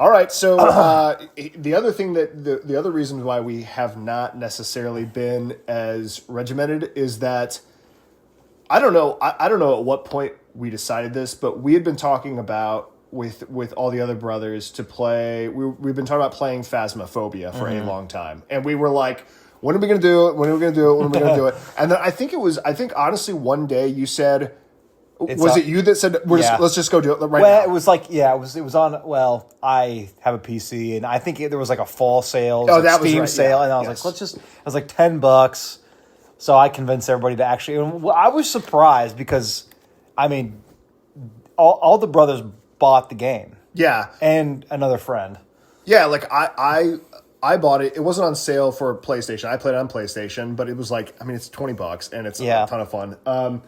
All right, so the other thing the other reason why we have not necessarily been as regimented is that I don't know at what point we decided this, but we had been talking about with all the other brothers to play. We've been talking about playing Phasmophobia for a long time, and we were like, when are we going to do it? When are we going to do it? When are we going to do it? And then I think honestly one day you said. It you that said let's just go do it right now? It was like it was on. Well, I have a PC, and I think there was like a fall sale, that was Steam right, sale, and I was like, it was like $10. So I convinced everybody to actually. And I was surprised because, I mean, all the brothers bought the game. Yeah, and another friend. Yeah, like I bought it. It wasn't on sale for PlayStation. I played it on PlayStation, but it was like it's $20 and it's a ton of fun.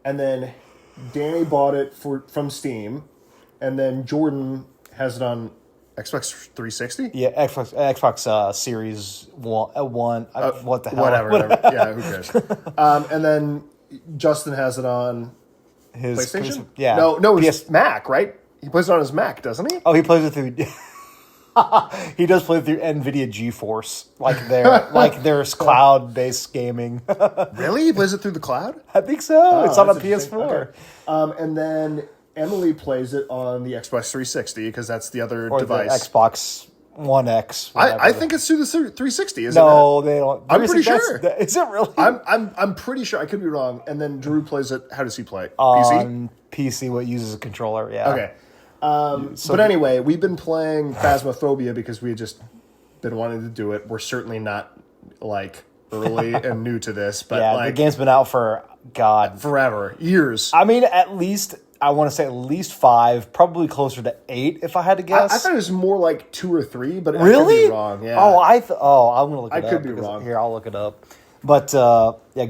And then Danny bought it from Steam, and then Jordan has it on Xbox 360. Yeah, Xbox Series One. What the hell? Whatever. Yeah, who cares? And then Justin has it on his PlayStation. No, it's Mac, right? He plays it on his Mac, doesn't he? Oh, he plays it through. He does play through NVIDIA GeForce, like there's cloud-based gaming. Really? He plays it through the cloud? I think so. It's on a PS4. Okay. And then Emily plays it on the Xbox 360 because that's the other device. The Xbox One X. I think it's through the 360. Isn't no, they don't. I'm pretty sure. Is it really? I'm pretty sure. I could be wrong. And then Drew plays it. How does he play? On PC, what uses a controller? Yeah. Okay. But anyway, we've been playing Phasmophobia because we had just been wanting to do it. We're certainly not like early and new to this, but the game's been out for forever, years. I mean, I want to say at least 5, probably closer to 8 if I had to guess. I thought it was more like 2 or 3, but really? I could be wrong. Yeah. I'm gonna look it up. I could be wrong. Here, I'll look it up. But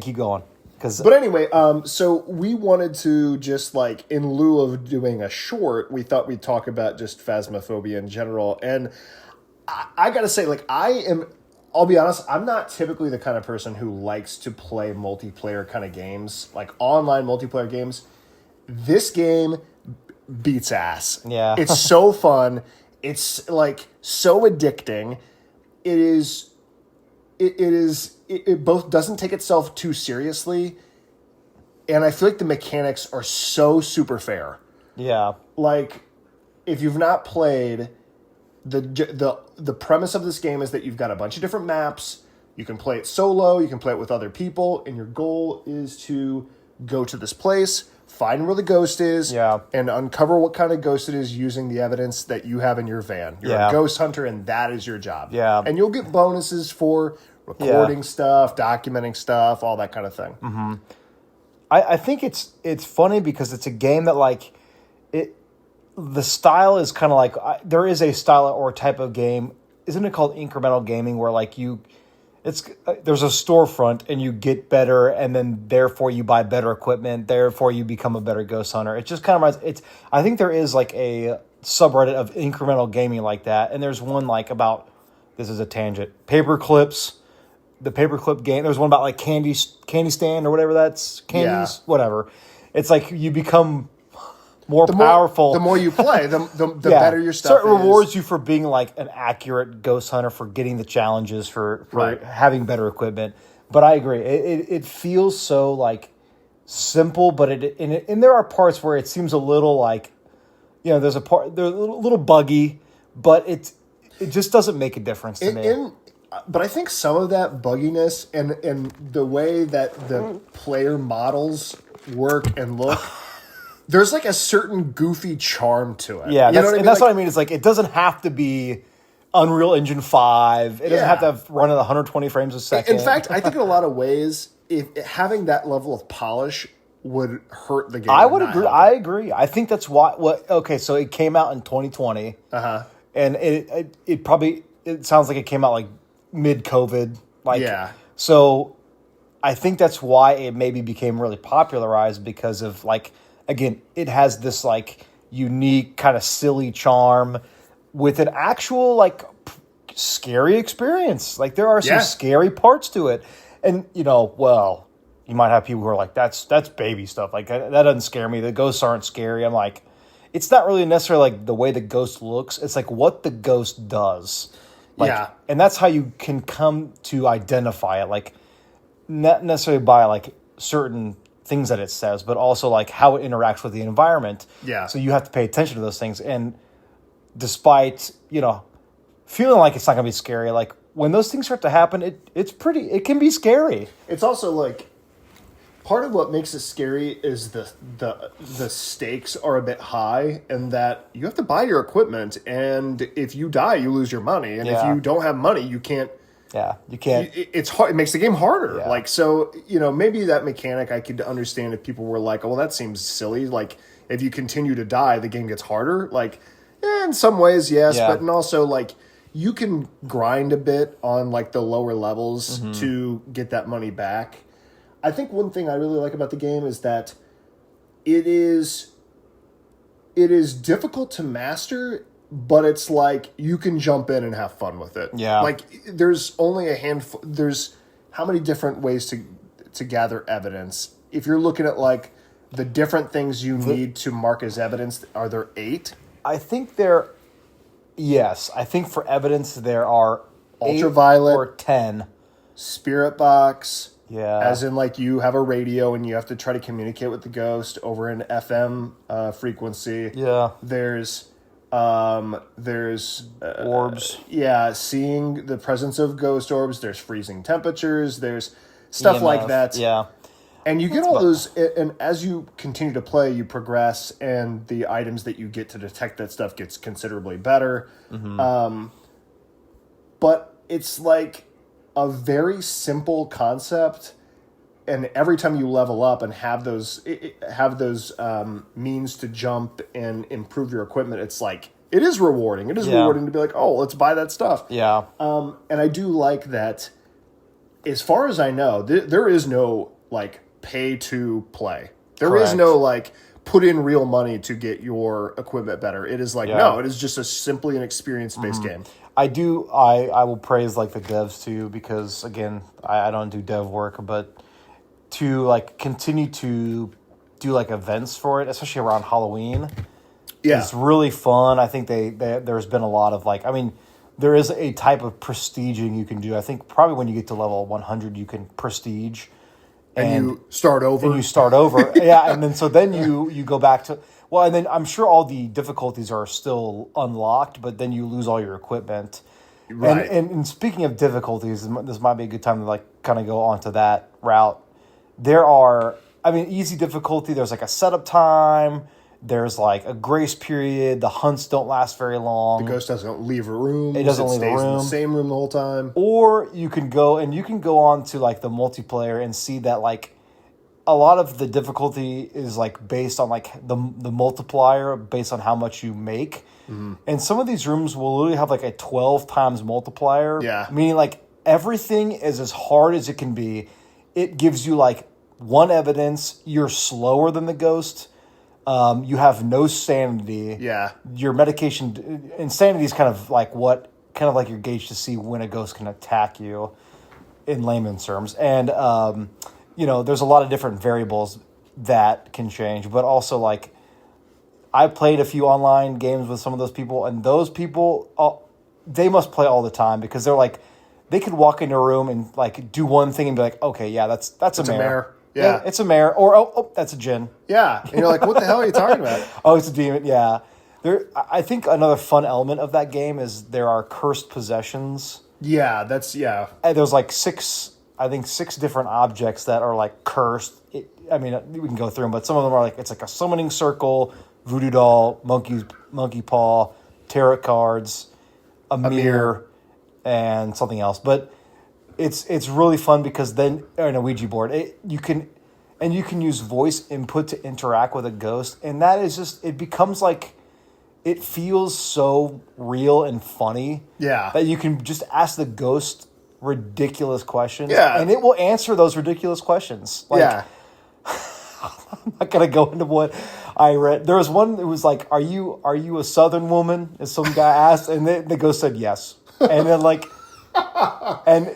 keep going. But anyway, so we wanted to just in lieu of doing a short, we thought we'd talk about just Phasmophobia in general. And I gotta say, I'll be honest, I'm not typically the kind of person who likes to play multiplayer kind of games, like online multiplayer games. This game beats ass. Yeah. It's so fun. It's so addicting. It both doesn't take itself too seriously, and I feel like the mechanics are so super fair. Yeah. If you've not played, the premise of this game is that you've got a bunch of different maps. You can play it solo, you can play it with other people, and your goal is to go to this place, find where the ghost is, and uncover what kind of ghost it is using the evidence that you have in your van. You're a ghost hunter, and that is your job. Yeah. And you'll get bonuses for recording stuff, documenting stuff, all that kind of thing. Mm-hmm. I think it's funny because it's a game that the style is kind of there is a style or type of game, isn't it called incremental gaming, where there's a storefront and you get better, and then therefore you buy better equipment, therefore you become a better ghost hunter. It just kind of I think there is a subreddit of incremental gaming like that, and there's one about, this is a tangent, paper clips. The paperclip game. There's one about candy stand or whatever that's candies, whatever. It's you become more powerful. The more you play, the better your stuff is. So it rewards you for being an accurate ghost hunter, for getting the challenges, for having better equipment. But I agree. It feels so simple, but and there are parts where it seems a little there's a part, they're a little buggy, but it just doesn't make a difference to me. But I think some of that bugginess and the way that the player models work and look, there's a certain goofy charm to it. Yeah, that's what I mean. It's it doesn't have to be Unreal Engine 5. It doesn't have to run at 120 frames a second. In fact, I think in a lot of ways, if having that level of polish would hurt the game. I would agree. I agree. I think that's why. Okay, so it came out in 2020. And it probably, it sounds like it came out mid-COVID. So I think that's why it maybe became really popularized, because of again, it has this unique kind of silly charm with an actual scary experience. There are some scary parts to it. And you might have people who are that's baby stuff. That doesn't scare me. The ghosts aren't scary. I'm it's not really necessarily like the way the ghost looks. It's like what the ghost does. Like, Yeah. And that's how you can come to identify it. Like, not necessarily by like certain things that it says, but also like how it interacts with the environment. Yeah. So you have to pay attention to those things. And despite, feeling like it's not going to be scary, like when those things start to happen, it can be scary. It's also like part of what makes it scary is the stakes are a bit high, and that you have to buy your equipment, and if you die, you lose your money, and if you don't have money, you can't. Yeah, you can't. It's hard. It makes the game harder. Yeah. Like, so, maybe that mechanic I could understand if people were like, oh, well, that seems silly. Like, if you continue to die, the game gets harder. Like, in some ways, yes, but and also like you can grind a bit on like the lower levels to get that money back. I think one thing I really like about the game is that it is difficult to master, but it's like you can jump in and have fun with it. Yeah. Like there's only a handful. There's how many different ways to gather evidence. If you're looking at like the different things you need to mark as evidence, are there 8? I think I think for evidence there are Ultraviolet 8 or 10. Spirit box. Yeah. As in, like, you have a radio and you have to try to communicate with the ghost over an FM frequency. Yeah. There's Orbs. Yeah, seeing the presence of ghost orbs. There's freezing temperatures. There's stuff EMF, like that. Yeah. And you get all those, and as you continue to play, you progress, and the items that you get to detect that stuff gets considerably better. But it's like a very simple concept, and every time you level up and have those means to jump and improve your equipment, it's like it is rewarding. It is rewarding to be like, oh, let's buy that stuff. Yeah. And I do like that. As far as I know, there is no like pay to play. There is no like put in real money to get your equipment better. It is like no, it is just simply an experience based game. I will praise like the devs too, because again, I don't do dev work, but to like continue to do like events for it, especially around Halloween, is really fun. I think there's been a lot of like, I mean, there is a type of prestiging you can do. I think probably when you get to level 100, you can prestige. And you start over. Yeah, and then you go back to... Well, and then I'm sure all the difficulties are still unlocked, but then you lose all your equipment. Right. And speaking of difficulties, this might be a good time to like kind of go onto that route. There are... I mean, easy difficulty, there's like a setup time... There's like a grace period. The hunts don't last very long. The ghost doesn't leave a room. It doesn't leave a room. Stays in the same room the whole time. Or you can go on to like the multiplayer and see that like a lot of the difficulty is like based on like the multiplier based on how much you make. Mm-hmm. And some of these rooms will literally have like a 12 times multiplier. Yeah. Meaning like everything is as hard as it can be. It gives you like 1 evidence. You're slower than the ghost. You have no sanity. Yeah. Your medication... Insanity is kind of like your gauge to see when a ghost can attack you, in layman's terms. And, there's a lot of different variables that can change. But also, like, I played a few online games with some of those people, and those people, they must play all the time because they're like... They could walk into a room and, like, do one thing and be like, okay, yeah, that's a mare. Yeah, it's a mare, or that's a djinn. Yeah, and you're like, what the hell are you talking about? Oh, it's a demon. Yeah, I think another fun element of that game is there are cursed possessions. Yeah, And there's like 6 different objects that are like cursed. We can go through them, but some of them are like it's like a summoning circle, voodoo doll, monkey paw, tarot cards, a mirror, and something else, but. It's really fun because then on a Ouija board you can use voice input to interact with a ghost, and that is just it becomes like it feels so real and funny that you can just ask the ghost ridiculous questions and it will answer those ridiculous questions. I'm not gonna go into what I read. There was one that was like, "Are you a Southern woman?" And some guy asked, and the ghost said yes, and then like. And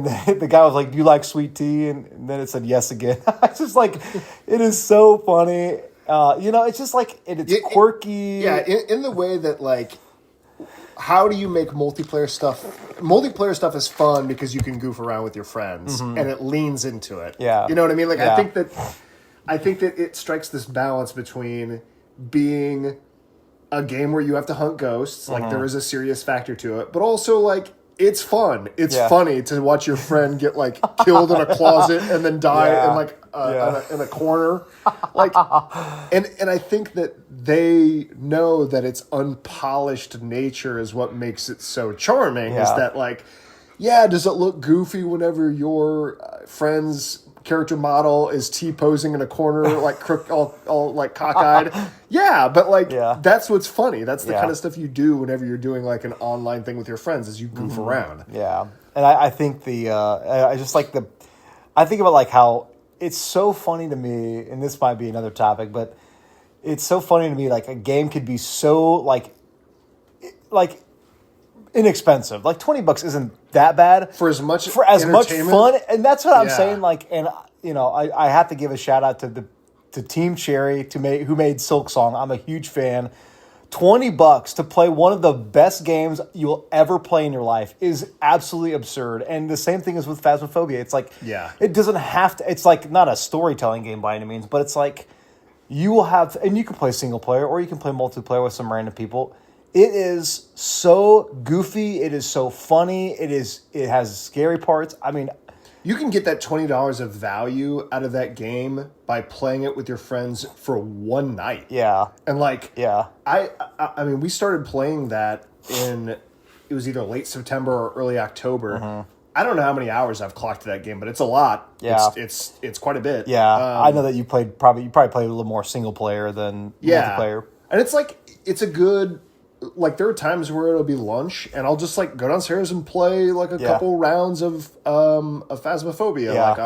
the guy was like, "Do you like sweet tea?" And then it said yes again. It's just like, it is so funny. It's just like it's quirky. In the way that like, how do you make multiplayer stuff? Multiplayer stuff is fun because you can goof around with your friends, and it leans into it. Yeah, you know what I mean. Like yeah. I think that it strikes this balance between being a game where you have to hunt ghosts, like there is a serious factor to it, but also like it's fun. It's funny to watch your friend get like killed in a closet and then die in like in a corner, like, and I think that they know that its unpolished nature is what makes it so charming. Is that like, does it look goofy whenever your friend's character model is T-posing in a corner, like all like cockeyed? But like that's what's funny. That's the kind of stuff you do whenever you're doing like an online thing with your friends, is you goof around. Yeah, and I think I just like I think about like how it's so funny to me, and this might be another topic, but it's so funny to me like a game could be so like inexpensive. Like $20 isn't that bad for as much fun, and that's what I'm saying. Like, and I have to give a shout out to Team Cherry who made Silk Song. I'm a huge fan. $20 to play one of the best games you'll ever play in your life is absolutely absurd. And the same thing is with Phasmophobia. It's like, it doesn't have to. It's like not a storytelling game by any means, but it's like you will have, and you can play single player or you can play multiplayer with some random people. It is so goofy. It is so funny. It has scary parts. I mean, you can get that $20 of value out of that game by playing it with your friends for one night. Yeah. And like, I mean, we started playing that it was either late September or early October. I don't know how many hours I've clocked to that game, but it's a lot. Yeah. It's quite a bit. Yeah. I know that you probably played a little more single player than multiplayer. And it's like, it's a good, like there are times where it'll be lunch and I'll just like go downstairs and play like a couple rounds of Phasmophobia like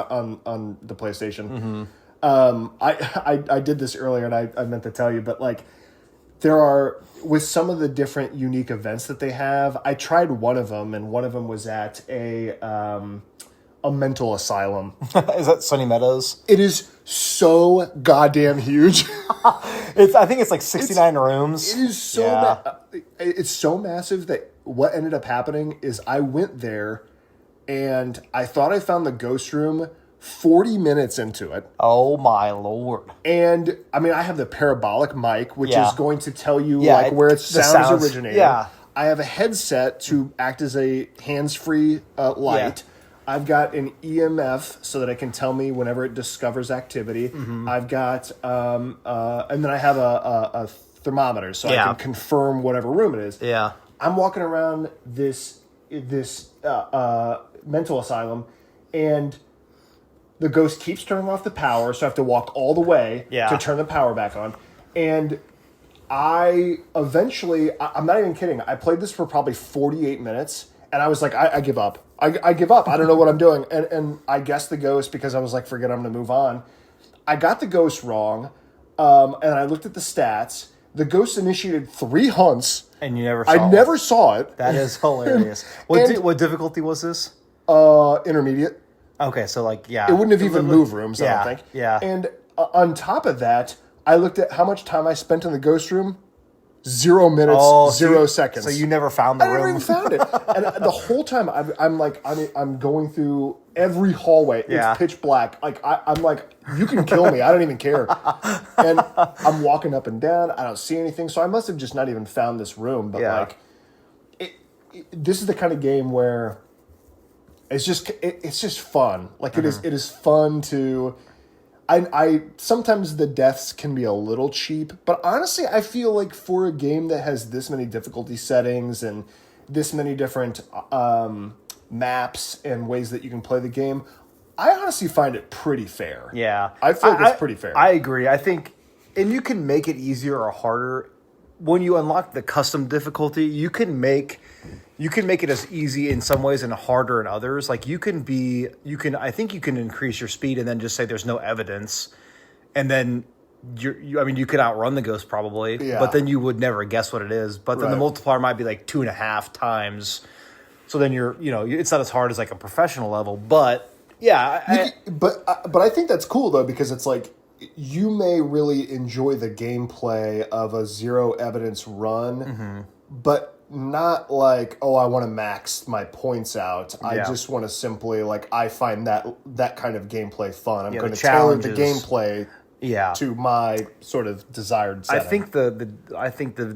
on the PlayStation. I did this earlier and I meant to tell you, but like there are, with some of the different unique events that they have, I tried one of them, and one of them was at a mental asylum. Is that Sunny Meadows? It is so goddamn huge. I think it's like 69 rooms. It is so it's so massive that what ended up happening is I went there and I thought I found the ghost room 40 minutes into it. Oh my Lord. And I mean, I have the parabolic mic, which is going to tell you like where its sounds originated. Yeah. I have a headset to act as a hands-free light. Yeah. I've got an EMF so that it can tell me whenever it discovers activity. I've got, and then I have a thermometer so I can confirm whatever room it is. Yeah. I'm walking around this mental asylum, and the ghost keeps turning off the power, so I have to walk all the way to turn the power back on. And I eventually, I'm not even kidding, I played this for probably 48 minutes, and I was like, I give up. I give up. I don't know what I'm doing. And I guessed the ghost because I was like, forget it, I'm going to move on. I got the ghost wrong, and I looked at the stats. The ghost initiated 3 hunts. And you never saw I never saw it. That is hilarious. What difficulty was this? Intermediate. Okay, so like, it wouldn't have even moved rooms, I don't think. Yeah. And on top of that, I looked at how much time I spent in the ghost room. 0 minutes, 0 seconds. So you never found the room? I never even found it. And the whole time, I'm going through every hallway. It's pitch black. Like I'm like, you can kill me. I don't even care. And I'm walking up and down. I don't see anything. So I must have just not even found this room. But like, this is the kind of game where it's just fun. Like it is fun to. I sometimes the deaths can be a little cheap, but honestly, I feel like for a game that has this many difficulty settings and this many different maps and ways that you can play the game, I honestly find it pretty fair. Yeah. I feel like it's pretty fair. I agree. I think, and you can make it easier or harder. When you unlock the custom difficulty, you can make it as easy in some ways and harder in others. Like I think you can increase your speed and then just say there's no evidence. And then you could outrun the ghost probably, but then you would never guess what it is. But then the multiplier might be like 2.5 times. So then it's not as hard as like a professional level, but but I think that's cool though, because it's like, you may really enjoy the gameplay of a zero evidence run, but not like, oh, I want to max my points out. I just want to simply, like, I find that kind of gameplay fun. I'm going to tailor the gameplay to my sort of desired setting. I think the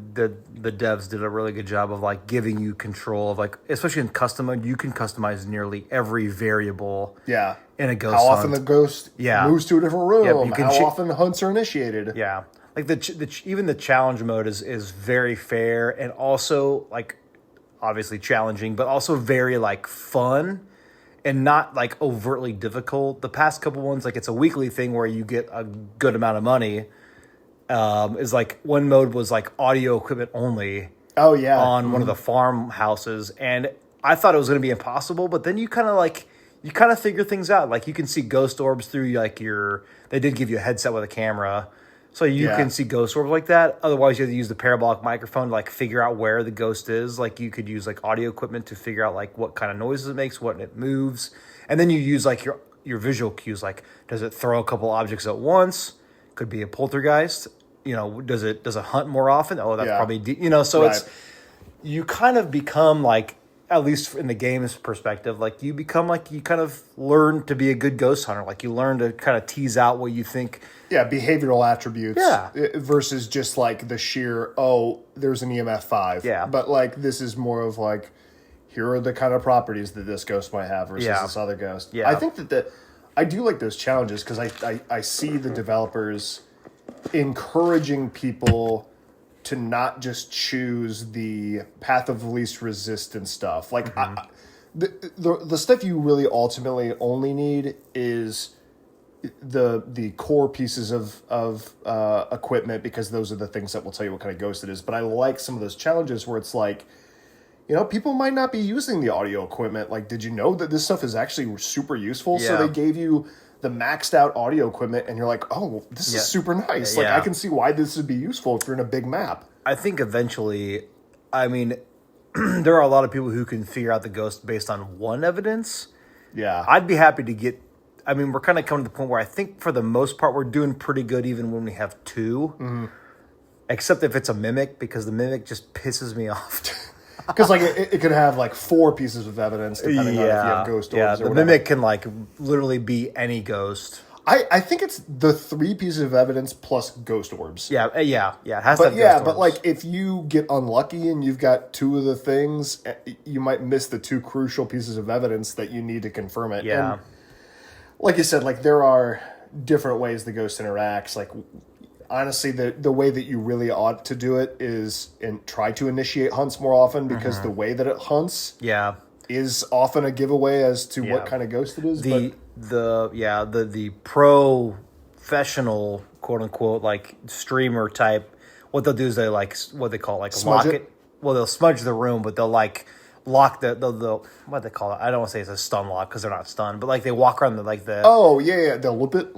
devs did a really good job of like giving you control of like, especially in custom mode, you can customize nearly every variable. Yeah. In a ghost How hunt. often the ghost moves to a different room. How often hunts are initiated. Yeah. Like even the challenge mode is very fair and also like obviously challenging, but also very like fun. And not like overtly difficult. The past couple ones, like it's a weekly thing where you get a good amount of money. Is like one mode was like audio equipment only. Oh yeah, on one of the farmhouses, and I thought it was going to be impossible. But then you kind of figure things out. Like you can see ghost orbs through like They did give you a headset with a camera. So you can see ghost orbs like that. Otherwise, you have to use the parabolic microphone to like figure out where the ghost is. Like you could use like audio equipment to figure out like what kind of noises it makes, what it moves, and then you use like your visual cues. Like does it throw a couple objects at once? Could be a poltergeist. Does it hunt more often? Oh, that's probably So it's you kind of become like, at least in the game's perspective, like you kind of learn to be a good ghost hunter. Like you learn to kind of tease out what you think. Yeah, behavioral attributes versus just like the sheer, there's an EMF 5. Yeah. But like this is more of like, here are the kind of properties that this ghost might have versus this other ghost. Yeah. I think that I do like those challenges because I see the developers encouraging people to not just choose the path of least resistance stuff. Like the stuff you really ultimately only need is the core pieces of equipment, because those are the things that will tell you what kind of ghost it is. But I like some of those challenges where it's like, people might not be using the audio equipment. Like, did you know that this stuff is actually super useful? Yeah. So they gave you the maxed out audio equipment and you're like, oh, this is super nice. Like, I can see why this would be useful if you're in a big map. I think eventually, I mean, there are a lot of people who can figure out the ghost based on one evidence. Yeah. I'd be happy to get, we're kind of coming to the point where I think for the most part, we're doing pretty good even when we have two. Mm-hmm. Except if it's a mimic, because the mimic just pisses me off. Because like it could have like 4 pieces of evidence depending on if you have ghost orbs or whatever. The mimic can like literally be any ghost. I think it's the 3 pieces of evidence plus ghost orbs. Yeah. It has to have ghost orbs. But like if you get unlucky and you've got 2 of the things, you might miss the 2 crucial pieces of evidence that you need to confirm it. Yeah. And like you said, like there are different ways the ghost interacts. Like honestly, the way that you really ought to do it is try to initiate hunts more often, because the way that it hunts is often a giveaway as to what kind of ghost it is. The professional quote unquote like streamer type, what they'll do is they like what they call like smudge lock it. Well, they'll smudge the room, but they'll like lock the what they call it. I don't want to say it's a stun lock because they're not stunned, but like they walk around they'll loop it,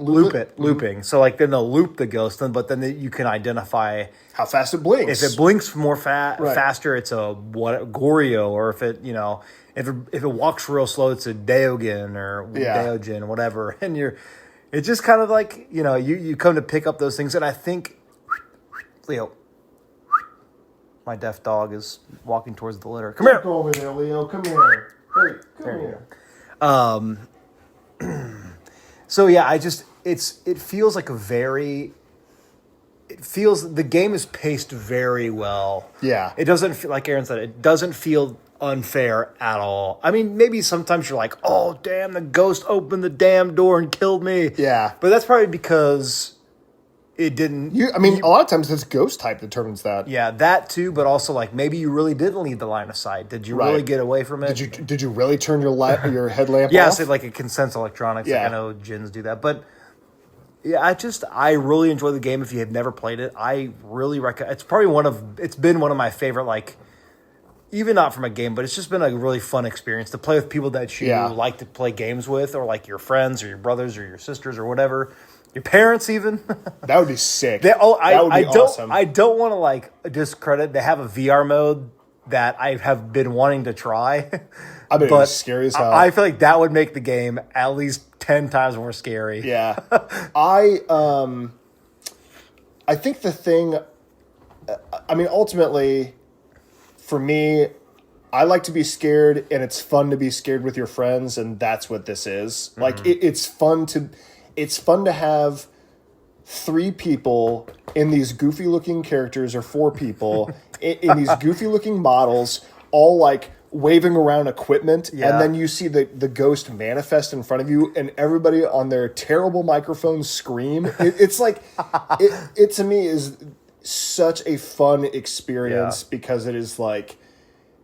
looping. So like then they'll loop the ghost, but then you can identify how fast it blinks. If it blinks more faster, it's a Goryo, or if it if it walks real slow, it's a Deogen or Deogen, whatever. And it's just kind of like you come to pick up those things, and I think Leo. My deaf dog is walking towards the litter. Come here. Go over there, Leo. Come here. Hey, come here. So yeah, it feels like the game is paced very well. Yeah. It doesn't feel, like Aaron said, it doesn't feel unfair at all. I mean, maybe sometimes you're like, oh damn, the ghost opened the damn door and killed me. Yeah. But that's probably because it didn't. A lot of times it's ghost type determines that. Yeah, that too, but also like maybe you really didn't leave the line of sight. Did you really get away from it? Did you really turn your headlamp off? Yeah, so like it can sense electronics. Yeah. Like I know Jins do that, but yeah, I really enjoy the game. If you have never played it, I really recommend. It's been one of my favorite, like, even not from a game, but it's just been a really fun experience to play with people that you like to play games with, or like your friends or your brothers or your sisters or whatever. Your parents, even. That would be sick. That would be awesome. I don't want to like discredit. They have a VR mode that I have been wanting to try. I bet it's scary as hell. I feel like that would make the game at least 10 times more scary. Yeah. I think the thing, I mean, ultimately, for me, I like to be scared, and it's fun to be scared with your friends, and that's what this is. Like, it's fun to have 3 people in these goofy looking characters, or 4 people in these goofy looking models, all like waving around equipment, and then you see the ghost manifest in front of you, and everybody on their terrible microphones scream. It's like it to me is such a fun experience because it is like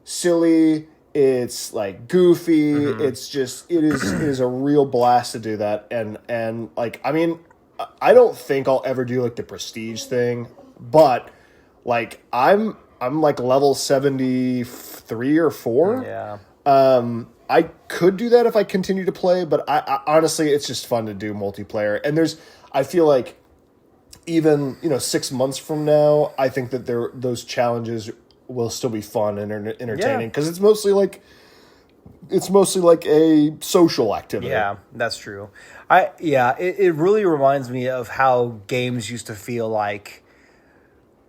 silly, it's like goofy, it's just it is a real blast to do that. And like, I mean, I don't think I'll ever do like the prestige thing, but like I'm like level 73 or 4. Yeah. I could do that if I continue to play, but I honestly, it's just fun to do multiplayer. And I feel like even, 6 months from now, I think that those challenges will still be fun and entertaining because it's mostly like a social activity. Yeah, that's true. It really reminds me of how games used to feel like.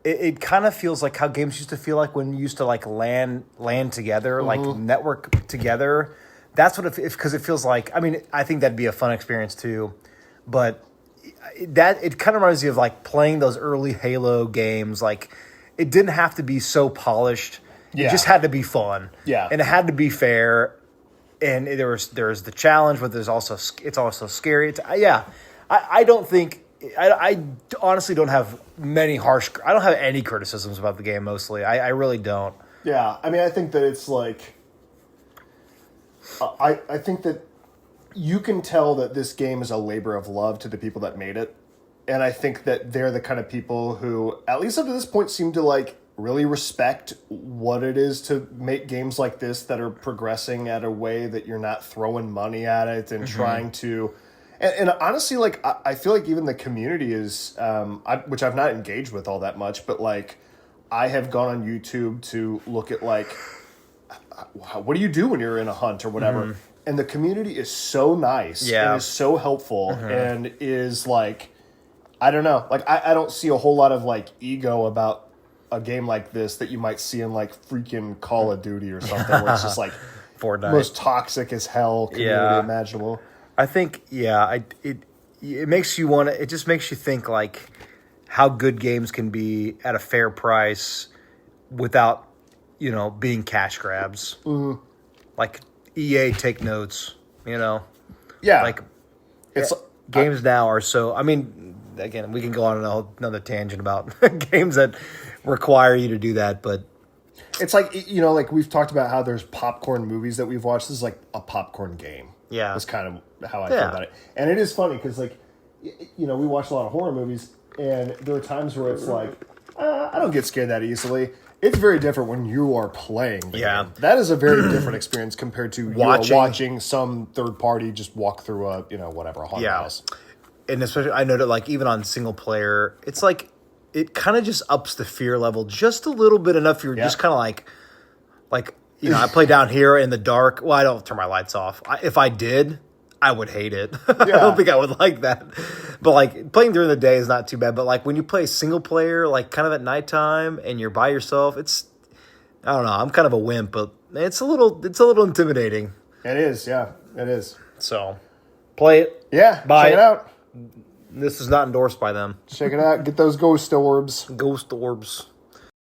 It kind of feels like how games used to feel like when you used to like LAN together, like network together. That's what because it feels like. I mean, I think that'd be a fun experience too, but it kind of reminds me of like playing those early Halo games. Like, it didn't have to be so polished. It just had to be fun. Yeah, and it had to be fair. And there's the challenge, but it's also scary. I don't think. I honestly don't have I don't have any criticisms about the game, mostly. I really don't. Yeah, I mean, I think that it's like... I think that you can tell that this game is a labor of love to the people that made it. And I think that they're the kind of people who, at least up to this point, seem to like really respect what it is to make games like this that are progressing at a way that you're not throwing money at it and trying to... And honestly, like, I feel like even the community is, which I've not engaged with all that much, but like, I have gone on YouTube to look at like, what do you do when you're in a hunt or whatever? And the community is so nice and is so helpful and is like, I don't know, like, I don't see a whole lot of like ego about a game like this that you might see in like freaking Call of Duty or something where it's just like Fortnite. Most toxic as hell community imaginable. I think, it makes you want to. It just makes you think like how good games can be at a fair price without, being cash grabs. Like EA, take notes. Yeah, like games now are so. I mean, again, we can go on another tangent about games that require you to do that, but it's like like we've talked about how there's popcorn movies that we've watched. This is like a popcorn game. Yeah, that's kind of how I feel about it. And it is funny because, like, we watch a lot of horror movies, and there are times where it's like, I don't get scared that easily. It's very different when you are playing the game. That is a very different experience compared to watching some third party just walk through a haunted house. And especially, I know that like even on single player, it's like it kind of just ups the fear level just a little bit enough. You're just kind of like. I play down here in the dark. Well, I don't turn my lights off. If I did, I would hate it. I don't think I would like that. But like playing during the day is not too bad. But like when you play single player, like kind of at nighttime and you're by yourself, I don't know. I'm kind of a wimp, but it's a little intimidating. It is, yeah, it is. So play it. Yeah, check it out. This is not endorsed by them. Check it out. Get those ghost orbs. Ghost orbs.